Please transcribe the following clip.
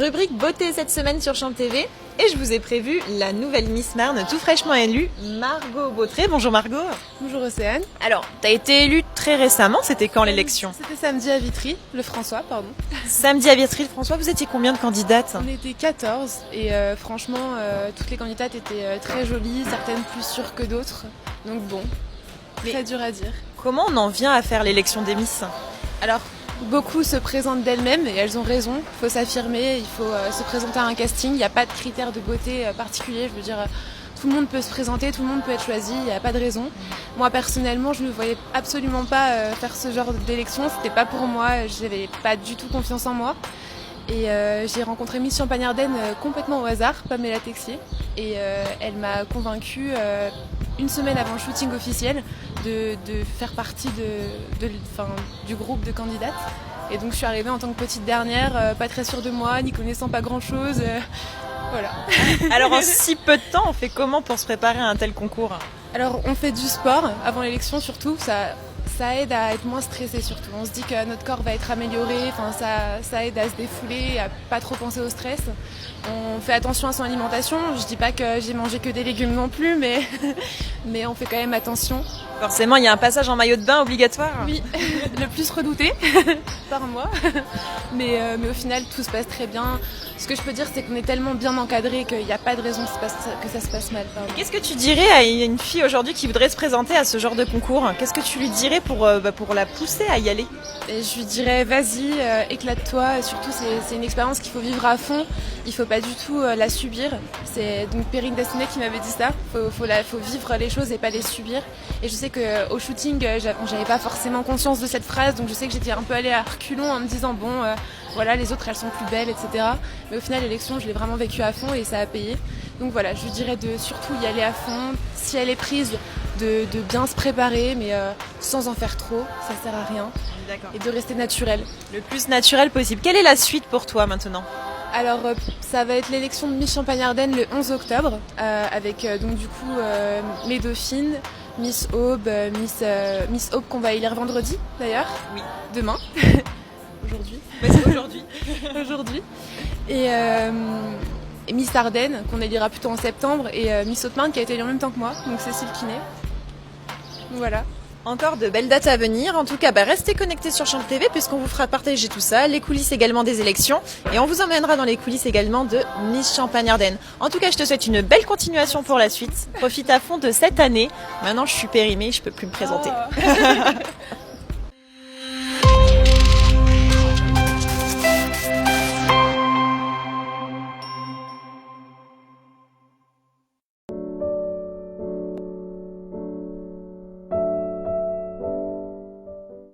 Rubrique beauté cette semaine sur Champ TV et je vous ai prévu la nouvelle Miss Marne tout fraîchement élue, Margot Beautré. Bonjour Margot. Bonjour Océane. Alors, t'as été élue très récemment, c'était quand l'élection? C'était samedi à Vitry, Samedi à Vitry, le François, vous étiez combien de candidates? On était 14 et franchement, toutes les candidates étaient très jolies, certaines plus sûres que d'autres. Donc bon, très dur à dire. Comment on en vient à faire l'élection des Miss? Alors, beaucoup se présentent d'elles-mêmes et elles ont raison. Il faut s'affirmer, il faut se présenter à un casting. Il n'y a pas de critères de beauté particuliers. Je veux dire, tout le monde peut se présenter, tout le monde peut être choisi. Il n'y a pas de raison. Moi personnellement, je ne voyais absolument pas faire ce genre d'élection. C'était pas pour moi. J'avais pas du tout confiance en moi. Et j'ai rencontré Miss Champagne-Ardenne complètement au hasard, Pamela Texier. Et elle m'a convaincue une semaine avant le shooting officiel de faire partie du groupe de candidates. Et donc je suis arrivée en tant que petite dernière, pas très sûre de moi, n'y connaissant pas grand chose. Voilà. Alors en si peu de temps, on fait comment pour se préparer à un tel concours? Alors on fait du sport avant l'élection surtout, ça aide à être moins stressé surtout. On se dit que notre corps va être amélioré, ça aide à se défouler, à pas trop penser au stress. On fait attention à son alimentation, je dis pas que j'ai mangé que des légumes non plus, mais on fait quand même attention. Forcément, il y a un passage en maillot de bain obligatoire. Oui, le plus redouté par moi, mais au final tout se passe très bien. Ce que je peux dire, c'est qu'on est tellement bien encadré qu'il n'y a pas de raison que ça se passe mal. Qu'est-ce que tu dirais à une fille aujourd'hui qui voudrait se présenter à ce genre de concours? Qu'est-ce que tu lui dirais pour la pousser à y aller? Et je lui dirais vas-y, éclate-toi. Et surtout, c'est une expérience qu'il faut vivre à fond. Il faut pas du tout la subir. C'est donc Perrine Dacinet qui m'avait dit ça. Faut vivre les choses et pas les subir. Et je sais qu'au shooting, j'avais pas forcément conscience de cette phrase, donc je sais que j'étais un peu allée à reculons en me disant bon, voilà, les autres elles sont plus belles, etc. Mais au final, l'élection, je l'ai vraiment vécue à fond et ça a payé. Donc voilà, je lui dirais de surtout y aller à fond. Si elle est prise, de bien se préparer, mais sans en faire trop, ça sert à rien. D'accord. Et de rester naturel. Le plus naturel possible. Quelle est la suite pour toi maintenant? Alors ça va être l'élection de Miss Champagne-Ardenne le 11 octobre avec donc du coup mes dauphines, Miss Aube, Miss Aube qu'on va élire vendredi d'ailleurs. Oui. Demain. Aujourd'hui. Ouais, c'est aujourd'hui. Aujourd'hui. Et Miss Ardennes qu'on élira plutôt en septembre et Miss Haute-Marne qui a été élue en même temps que moi, donc Cécile Quinet. Voilà. Encore de belles dates à venir. En tout cas, restez connectés sur Champ TV puisqu'on vous fera partager tout ça, les coulisses également des élections. Et on vous emmènera dans les coulisses également de Miss Champagne-Ardenne. En tout cas, je te souhaite une belle continuation pour la suite. Profite à fond de cette année. Maintenant, je suis périmée, je peux plus me présenter. Oh.